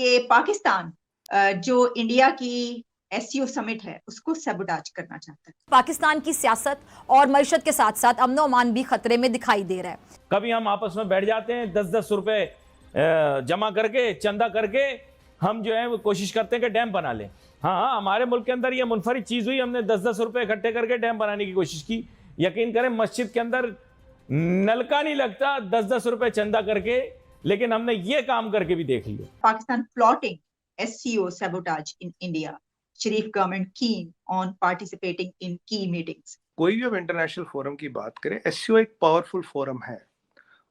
कि पाकिस्तान जो इंडिया की एससीओ समिट है उसको सबोटाज करना चाहता है। पाकिस्तान की सियासत और मईशत के साथ साथ अमन अमान भी खतरे में दिखाई दे रहा है। कभी हम आपस में बैठ जाते हैं 10-10 रुपए जमा करके, चंदा करके हम जो है वो कोशिश करते हैं कि डैम बना लें। हाँ, हमारे मुल्क के अंदर ये मुनफरिद चीज़ हुई, हमने 10-10 रुपए इकट्ठे करके डैम बनाने की कोशिश की। यकीन करें मस्जिद के अंदर नलका नहीं लगता 10-10 रुपए चंदा करके, लेकिन हमने ये काम करके भी देख लिया। Pakistan plotting SCO sabotage in India. Sharif government keen on participating in key meetings. कोई भी अब इंटरनेशनल फोरम की बात करें, एससीओ एक पावरफुल फोरम है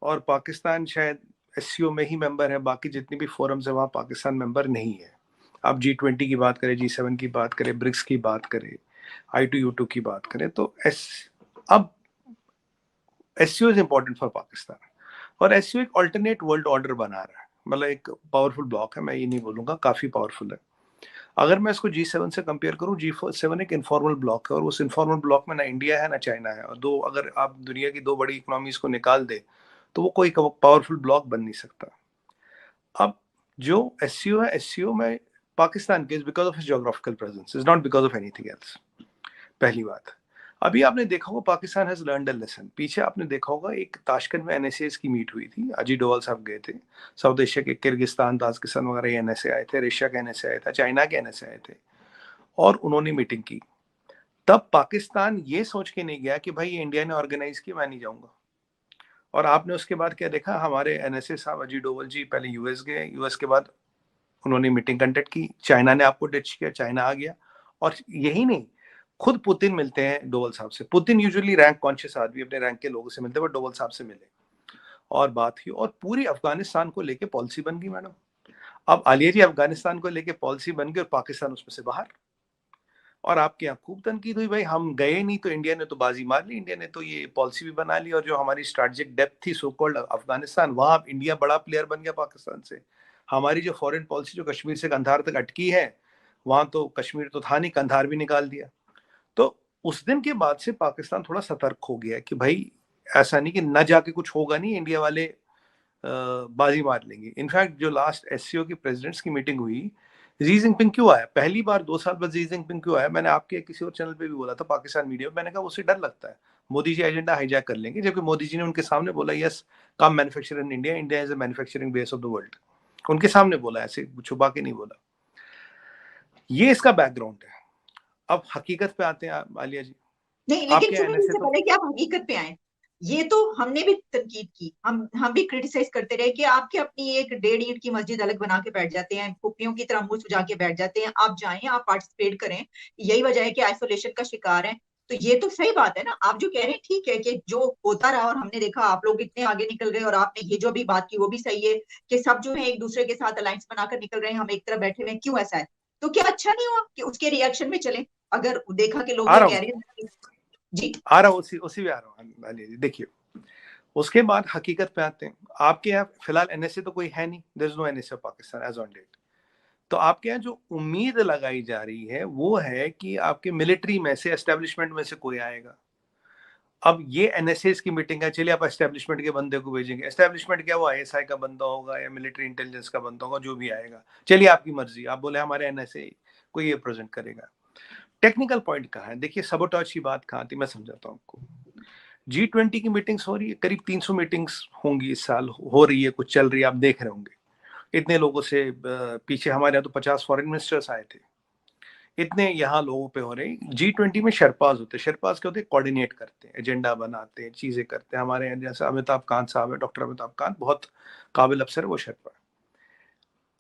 और पाकिस्तान शायद एससीओ में ही मेंबर है, बाकी जितनी भी फोरम्स है वहाँ पाकिस्तान मेंबर नहीं है। आप G20 की बात करें, G7 की बात करें, ब्रिक्स की बात करें, I2U2 की बात करें, तो अब SCO is important for Pakistan और एससीओ एक ऑल्टरनेट वर्ल्ड ऑर्डर बना रहा है। मतलब एक पावरफुल ब्लॉक है, मैं ये नहीं बोलूंगा, काफी पावरफुल है। अगर मैं इसको G7 से कंपेयर करूं, G7 एक इनफॉर्मल ब्लॉक है और उस इनफॉर्मल ब्लॉक में ना इंडिया है ना चाइना है, और अगर आप दुनिया की दो बड़ी इकोनॉमीज को निकाल दे तो वो कोई पावरफुल ब्लॉक बन नहीं सकता। अब जो एससीओ है, एससीओ में पाकिस्तान के is because of his geographical presence, is not because of anything else. पहली बात। अभी आपने देखा होगा Pakistan has learned a lesson. पीछे आपने देखा होगा एक ताशकंद में एनएसएस की मीट हुई थी, अजीत डोवाल साहब गए थे, साउथ एशिया के किर्गिस्तान, ताजिकिस्तान वगैरह एनएसए आए थे, रशिया के एनएसए आए थे, चाइना के एनएसए आए थे और उन्होंने मीटिंग की। तब पाकिस्तान ये सोच के नहीं गया कि भाई ये इंडिया ने ऑर्गेनाइज किया, मैं नहीं जाऊंगा। और आपने उसके बाद क्या देखा, हमारे एनएसए साहब अजीत डोवाल जी पहले यूएस गए, यूएस के बाद उन्होंने मीटिंग कंडक्ट की, चाइना ने आपको डिच किया, चाइना आ गया। और यही नहीं, खुद पुतिन मिलते हैं डोवाल साहब से। पुतिन यूजुअली रैंक कॉन्शियस आदमी, अपने रैंक के लोगों से मिलते हैं, बट डोवाल साहब से मिले और बात हुई और पूरी अफगानिस्तान को लेके पॉलिसी बन गई मैडम। अब आलिया जी, अफगानिस्तान को लेके पॉलिसी बन गई और पाकिस्तान उसमें से बाहर। और आपके यहाँ खूब तनकीद हुई, भाई हम गए नहीं तो इंडिया ने तो बाजी मार ली, इंडिया ने तो ये पॉलिसी भी बना ली, और जो हमारी स्ट्रेटेजिक डेप्थ थी सो कॉल्ड अफगानिस्तान, वहां इंडिया बड़ा प्लेयर बन गया पाकिस्तान से। हमारी जो फॉरेन पॉलिसी जो कश्मीर से कंधार तक अटकी है, वहां तो कश्मीर तो था नहीं, कंधार भी निकाल दिया। तो उस दिन के बाद से पाकिस्तान थोड़ा सतर्क हो गया कि भाई ऐसा नहीं कि न जाके कुछ होगा नहीं, इंडिया वाले बाजी मार लेंगे। इनफैक्ट जो लास्ट एससीओ की प्रेसिडेंट्स की मीटिंग हुई, जी जिनपिंग क्यों आया, पहली बार 2 साल बाद जी जिनपिंग क्यों आया, मैंने आपके किसी और चैनल पे भी बोला था, पाकिस्तान मीडिया में, मैंने कहा उससे डर लगता है मोदी जी एजेंडा हाईजैक कर लेंगे, जबकि मोदी जी ने उनके सामने बोला yes come manufacture in India, India is a manufacturing base of the world. उनके सामने बोला, ऐसे छुपा के नहीं बोला। ये इसका बैकग्राउंड है। अब हकीकत पे आते हैं आलिया जी। नहीं, लेकिन आपके सुनिए, इससे पहले कि आप हकीकत पे आए, ये तो हमने भी तनकीद की, हम भी क्रिटिसाइज करते रहे कि आपके अपनी एक 1.5 ईंट की मस्जिद अलग बना के बैठ जाते हैं, कुप्पियों की तरह मुंह सुजा के बैठ जाते हैं। आप जाएं, आप पार्टिसिपेट करें, यही वजह है कि आइसोलेशन का शिकार है। तो ये तो सही बात है ना, आप जो कह रहे हैं ठीक है कि जो होता रहा और हमने देखा आप लोग इतने आगे निकल गए, और आपने ये जो भी बात की वो भी सही है कि सब जो है एक दूसरे के साथ अलायंस बनाकर निकल रहे हैं, हम एक तरफ बैठे हुए हैं, क्यों ऐसा है? तो क्या अच्छा नहीं हुआ कि उसके रिएक्शन में चले? अगर देखा कि लोग आ ये रहा कह हूँ, रहे हैं जी, आ रहा हूँ, उसी में आ रहा हूँ आलिया जी। देखिए, उसके बाद हकीकत पे आते हैं। आपके यहाँ फिलहाल एनएसए तो कोई है नहीं, there is no NSA Pakistan as on date. तो आपके यहाँ जो उम्मीद लगाई जा रही है वो है कि आपके मिलिट्री में से, एस्टेब्लिशमेंट में से कोई आएगा। अब ये एनएसएस की मीटिंग है, चलिए आप एस्टेब्लिशमेंट के बंदे को भेजेंगे। एस्टेब्लिशमेंट क्या, वो आईएसआई का बंदा होगा या मिलिट्री इंटेलिजेंस का बंदा होगा, जो भी आएगा, चलिए आपकी मर्जी। आप बोले हमारे एनएसए को ये प्रेजेंट करेगा। टेक्निकल पॉइंट कहाँ है, देखिए सबोटाज की बात कहाँ थी, मैं समझाता हूँ आपको। G20 की मीटिंग्स हो रही है, करीब 300 मीटिंग्स होंगी इस साल, हो रही है, कुछ चल रही है, आप देख रहे होंगे। इतने लोगों से पीछे हमारे यहाँ तो 50 फॉरेन मिनिस्टर्स आए थे, इतने यहाँ लोगों पे हो रहे। G20 में शेरपाज होते हैं, शेरपाज क्या होते हैं, कोऑर्डिनेट करते हैं, एजेंडा बनाते हैं, चीजें करते हैं। हमारे यहाँ जैसे अमिताभ कांत साहब है, डॉक्टर अमिताभ कांत, बहुत काबिल अफसर है वो शेरपा।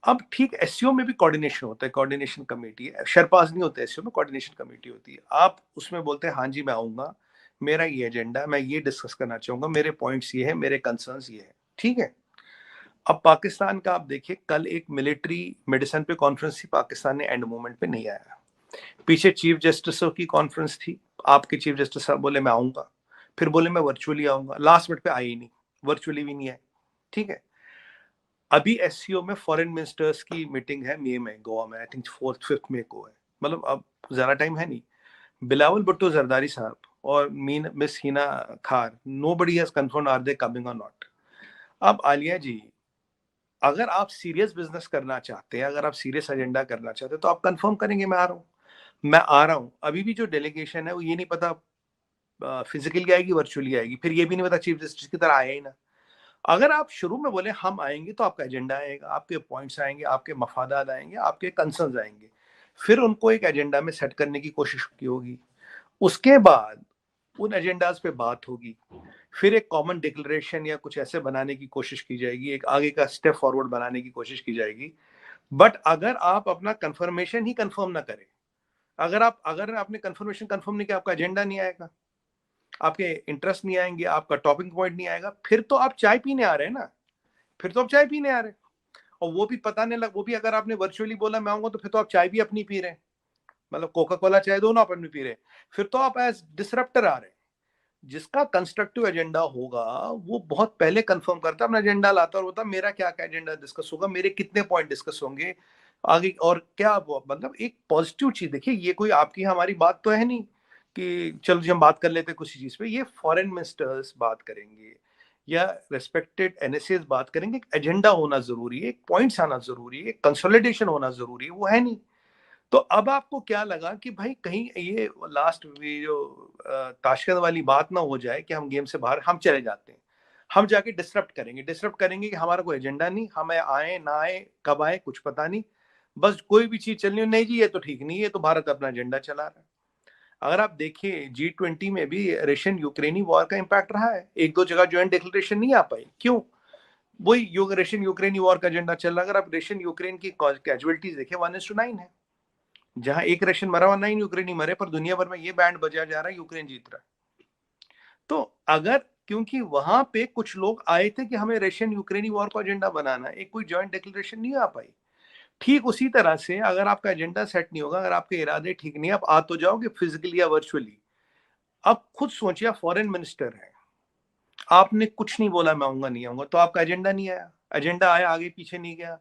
अब ठीक एससीओ में भी कोऑर्डिनेशन होता है, कोऑर्डिनेशन कमेटी है, शेरपाज नहीं होते एससीओ में, कोऑर्डिनेशन कमेटी होती है। आप उसमें बोलते हैं हाँ जी मैं आऊंगा, मेरा ये एजेंडा, मैं ये डिस्कस करना चाहूंगा, मेरे पॉइंट्स ये है, मेरे कंसर्न्स ये है, ठीक है। अब पाकिस्तान का आप देखिए, कल एक मिलिट्री मेडिसिन पे कॉन्फ्रेंस थी, पाकिस्तान ने एंड मोमेंट पे नहीं आया। पीछे चीफ जस्टिस की कॉन्फ्रेंस थी, आपके चीफ जस्टिस साहब बोले मैं आऊंगा, फिर बोले मैं वर्चुअली आऊंगा, लास्ट मिनट पे आए ही नहीं, वर्चुअली भी नहीं आए, ठीक है। अभी एससीओ में फॉरेन मिनिस्टर्स की मीटिंग है मई में, गोवा में, आई थिंक 4th-5th मई को है, मतलब अब ज्यादा टाइम है नहीं। बिलावल भुट्टो जरदारी साहब और miss Hina Khar, nobody has confirmed are they coming or not. अब आलिया जी, अगर आप सीरियस बिजनेस करना चाहते हैं, अगर आप सीरियस एजेंडा करना चाहते हैं, तो आप कंफर्म करेंगे मैं आ रहा हूँ। अभी भी जो डेलीगेशन है वो ये नहीं पता फिजिकली आएगी वर्चुअली आएगी, फिर ये भी नहीं पता चीफ जस्टिस की तरह आया ही ना। अगर आप शुरू में बोले हम आएंगे तो आपका एजेंडा आएगा, आपके पॉइंट्स आएंगे, आपके मफादात आएंगे, आपके कंसर्न्स आएंगे, फिर उनको एक एजेंडा में सेट करने की कोशिश की होगी। उसके बाद उन एजेंडाज पे बात होगी, फिर एक कॉमन डिक्लेरेशन या कुछ ऐसे बनाने की कोशिश की जाएगी, एक आगे का स्टेप फॉरवर्ड बनाने की कोशिश की जाएगी। बट अगर आप अपना कंफर्मेशन ही कंफर्म ना करें, अगर आपने कंफर्मेशन कंफर्म नहीं किया, आपका एजेंडा नहीं आएगा, आपके इंटरेस्ट नहीं आएंगे, आपका टॉपिक पॉइंट नहीं आएगा, फिर तो आप चाय पीने आ रहे हैं ना, फिर तो आप चाय पीने आ रहे हैं। और वो भी पता नहीं लग, वो भी अगर आपने वर्चुअली बोला मैं आऊंगा, तो फिर तो आप चाय भी अपनी पी रहे हैं, मतलब कोका कोला चाय दोनों आप अपनी पी रहे हैं, फिर तो आप एज डिसरप्टर आ रहे हैं। जिसका कंस्ट्रक्टिव एजेंडा होगा वो बहुत पहले कंफर्म करता है, अपना एजेंडा लाता और होता मेरा क्या क्या एजेंडा डिस्कस होगा, मेरे कितने पॉइंट डिस्कस होंगे आगे, और क्या मतलब एक पॉजिटिव चीज। देखिए ये कोई आपकी हमारी बात तो है नहीं कि चलो जी हम बात कर लेते कुछ चीज पे, ये फॉरेन मिनिस्टर्स बात करेंगे या रेस्पेक्टेड एनएसएस बात करेंगे, एक एजेंडा होना जरूरी है, एक पॉइंट्स आना जरूरी है, एक कंसोलिडेशन होना जरूरी है, वो है नहीं। तो अब आपको क्या लगा कि भाई कहीं ये लास्ट जो ताशकंद वाली बात ना हो जाए कि हम गेम से बाहर हम चले जाते हैं, हम जाके डिसरप्ट करेंगे कि हमारा कोई एजेंडा नहीं, हमें आए ना आए कब आए कुछ पता नहीं, बस कोई भी चीज चलनी नहीं जी ये तो ठीक नहीं है, तो भारत अपना एजेंडा चला रहा है। अगर आप देखिए G20 में भी रशियन यूक्रेनी वॉर का इंपैक्ट रहा है, एक दो जगह ज्वाइंट डिक्लेरेशन नहीं आ पाई, क्यों? वही रशियन यूक्रेनी वॉर का एजेंडा चल रहा है। अगर आप रशियन यूक्रेन की कैजुअलिटीज देखें 1:9 है, जहां एक रशियन मरा हुआ 9 यूक्रेनी मरे, पर दुनिया भर में ये बैंड बजा जा रहा है यूक्रेन जीत रहा है। तो अगर क्योंकि वहां पे कुछ लोग आए थे कि हमें रशियन यूक्रेनी वॉर का एजेंडा बनाना है, एक कोई जॉइंट डिक्लेरेशन नहीं आ पाई। ठीक उसी तरह से अगर आपका एजेंडा सेट नहीं होगा, अगर आपके इरादे ठीक नहीं, आप आ तो जाओगे फिजिकली या वर्चुअली। अब खुद सोचिए आप फॉरेन मिनिस्टर हैं, आपने कुछ नहीं बोला मैं आऊंगा नहीं आऊंगा, तो आपका एजेंडा नहीं आया, एजेंडा आया आगे पीछे नहीं गया,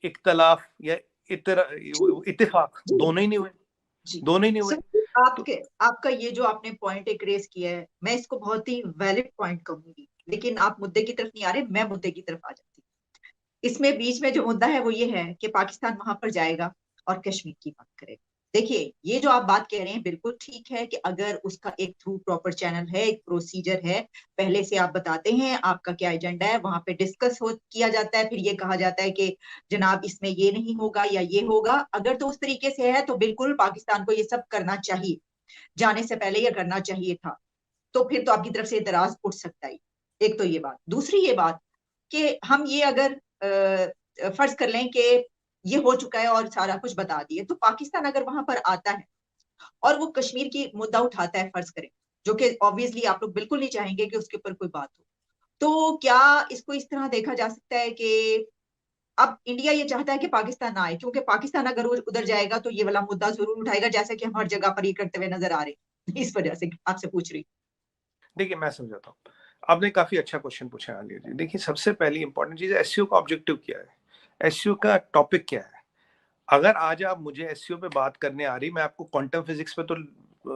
इख्तलाफ या इत्तेफाक जी दोनों ही नहीं हुए, जी दोनों ही नहीं हुए। सर, तो आपका ये जो आपने पॉइंट एक रेस किया है, मैं इसको बहुत ही वैलिड पॉइंट कहूंगी, लेकिन आप मुद्दे की तरफ नहीं आ रहे, मैं मुद्दे की तरफ आ जाती हूँ। इसमें बीच में जो मुद्दा है वो ये है कि पाकिस्तान वहां पर जाएगा और कश्मीर की बात करेगा। देखिए ये जो आप बात कह रहे हैं बिल्कुल ठीक है कि अगर उसका एक थ्रू प्रॉपर चैनल है, एक प्रोसीजर है, पहले से आप बताते हैं आपका क्या एजेंडा है, वहां पे डिस्कस हो किया जाता है, फिर ये कहा जाता है कि जनाब इसमें ये नहीं होगा या ये होगा, अगर तो उस तरीके से है तो बिल्कुल पाकिस्तान को ये सब करना चाहिए, जाने से पहले ये करना चाहिए था। तो फिर तो आपकी तरफ से इतराज उठ सकता है। एक तो ये बात, दूसरी ये बात कि हम ये अगर फर्ज कर लें कि ये हो चुका है और सारा कुछ बता दिए, तो पाकिस्तान अगर वहां पर आता है और वो कश्मीर की मुद्दा उठाता है, फर्ज करें, जो कि ऑब्वियसली आप लोग बिल्कुल नहीं चाहेंगे कि उसके ऊपर कोई बात हो, तो क्या इसको इस तरह देखा जा सकता है कि अब इंडिया ये चाहता है कि पाकिस्तान ना आए, क्योंकि पाकिस्तान अगर उधर जाएगा तो ये वाला मुद्दा जरूर उठाएगा, जैसे कि हम हर जगह पर ये करते हुए नजर आ रहे हैं। इस वजह से आपसे पूछ रही। देखिए मैं समझाता हूँ, आपने काफी अच्छा क्वेश्चन पूछा आलिया जी। देखिए सबसे पहली इंपॉर्टेंट चीज एससीओ का ऑब्जेक्टिव क्या है, एससीओ का टॉपिक क्या है। अगर आज आप मुझे एससीओ पे बात करने आ रही, मैं आपको क्वांटम फिजिक्स पे तो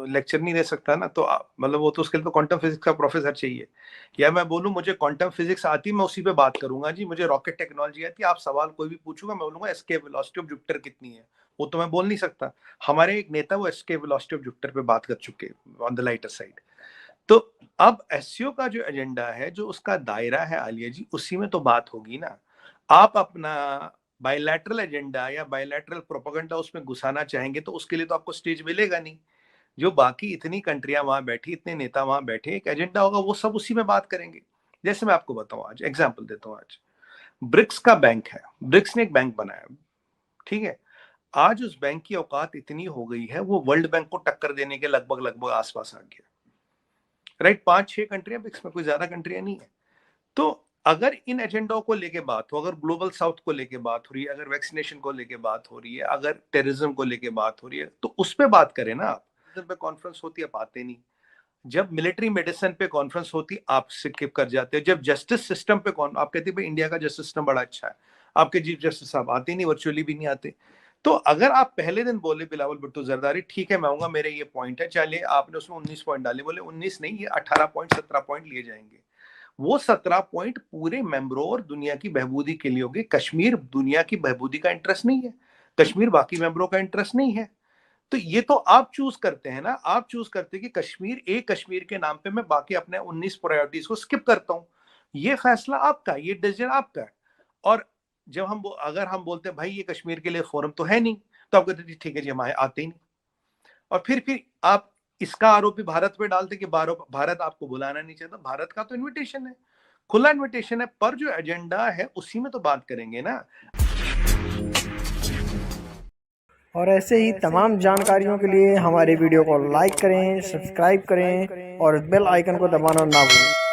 लेक्चर नहीं दे सकता ना, तो मतलब वो तो उसके लिए तो क्वांटम फिजिक्स का प्रोफेसर चाहिए। या मैं बोलूं मुझे क्वांटम फिजिक्स आती, मैं उसी पे बात करूंगा जी, मुझे रॉकेट टेक्नोलॉजी आती, आप सवाल कोई भी पूछूंगा मैं बोलूंगा एस्केप वेलोसिटी ऑफ जुपिटर कितनी है, वो तो मैं बोल नहीं सकता। हमारे एक नेता वो एस्केप वेलोसिटी ऑफ जुपिटर पे बात कर चुके ऑन द लाइटर साइड। तो अब एससीओ का जो एजेंडा है, जो उसका दायरा है आलिया जी, उसी में तो बात होगी ना। आप अपना बायलैटरल एजेंडा या बायलैटरल प्रोपेगेंडा उसमें घुसाना चाहेंगे तो उसके लिए तो आपको स्टेज मिलेगा नहीं। जो बाकी इतनी कंट्रियां वहां बैठी, इतने नेता वहां बैठे, एक एजेंडा होगा, वो सब उसी में बात करेंगे। जैसे मैं आपको बताऊं, आज एग्जाम्पल देता हूं, आज ब्रिक्स का बैंक है, ब्रिक्स ने एक बैंक बनाया, ठीक है। आज उस बैंक की औकात इतनी हो गई है, वो वर्ल्ड बैंक को टक्कर देने के लगभग लगभग आसपास आ गया, राइट। 5-6 कंट्रियां ब्रिक्स में, कोई ज्यादा कंट्रियां नहीं है। तो अगर इन एजेंडों को लेके बात हो, अगर ग्लोबल साउथ को लेके बात हो रही है, अगर वैक्सीनेशन को लेके बात हो रही है, अगर टेररिज्म को लेके बात हो रही है, तो उस पे बात करें ना। आप पे कॉन्फ्रेंस होती है, आप आते नहीं। जब मिलिट्री मेडिसिन पे कॉन्फ्रेंस होती, आप स्किप कर जाते हो। जब जस्टिस सिस्टम पे आप कहते हैं इंडिया का जस्टिस सिस्टम बड़ा अच्छा है, आपके चीफ जस्टिस साहब आते नहीं, वर्चुअली भी नहीं आते। तो अगर आप पहले दिन बोले बिलावल भुट्टो जरदारी ठीक है मैं आऊंगा, मेरे ये पॉइंट है, चलिए आपने उसमें 19 पॉइंट डाले, बोले 19 नहीं, ये 18 पॉइंट 17 पॉइंट लिए जाएंगे, वो 17 पॉइंट पूरे मेंबरों और दुनिया की बहबूदी के लिए होगी। कश्मीर दुनिया की बहबूदी का इंटरेस्ट नहीं है, कश्मीर बाकी मेंबरों का इंटरेस्ट नहीं है। तो ये तो आप चूज करते हैं ना, आप चूज करते हैं कि कश्मीर, एक कश्मीर के नाम पे मैं बाकी अपने 19 प्रायोरिटीज को स्किप करता हूं। ये फैसला आपका, ये डिसीजन आपका है। और जब अगर हम बोलते हैं भाई ये कश्मीर के लिए फोरम तो है नहीं, तो आप कहते हैं ठीक है जी हम आते ही नहीं। और फिर आप इसका आरोप भी भारत पे डालते कि भारत आपको बुलाना नहीं चाहता। भारत का तो इन्विटेशन है, खुला इन्विटेशन है, पर जो एजेंडा है उसी में तो बात करेंगे ना। और ऐसे ही तमाम जानकारियों के लिए हमारे वीडियो को लाइक करें, सब्सक्राइब करें और बेल आइकन को दबाना ना भूलें।